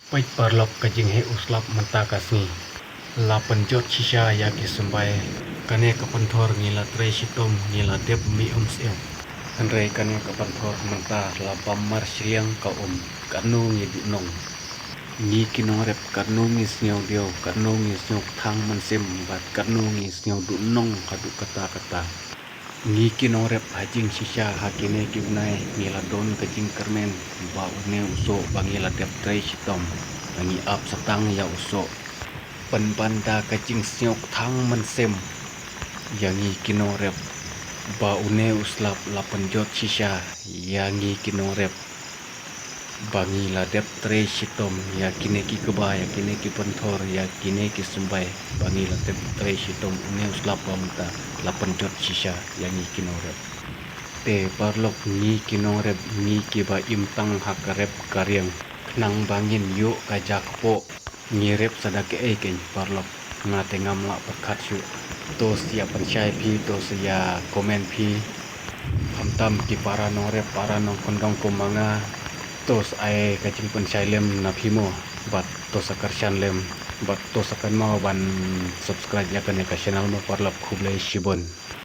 Pait parlok kajing he uslap menta kasni. Lapan jot shisha ya kisumbai. Kane kapanthor ngila tray shitom ngila dep mi siam. Andre kane kapanthor menta lapam mar shriang ka kanu ngi nong. Ni kinong rep kanu ngi sniaw dio kanu ngi sniaw thang mansim bat kanu ngi sniaw du nong kadu kata. Ni kinong rep hajing shisha hakine kibnai ngila don kajing kermen ba une uso bangila dep tray shitom. Bangi ap satang ya uso. Panbanda kajing sniaw thang mansim. Yangi kinong rep ba une uslap lapan jot shisha yangi kinong rep bangi la dep tray shitom ya kine ki keba ya kine ki panthor ya kine ki sumbai bangi la dep tray shitom une uslap pamta lapan jot shisha yangi kinong rep te parlok ni kinong rep ni ki ba imtang hakarep karyang nang bangin yu kajak po ngirep sadake eken parlok ngate ngamla perkat syu tos ya pansyai phi tos ya komen phi hamtam ki para nong kondong kumanga tos ai kajing pansyai lem na phimo bat tos akarshan lem bat tos akan mau ban subscribe ya kane ka channel mo parlok khublai shibon.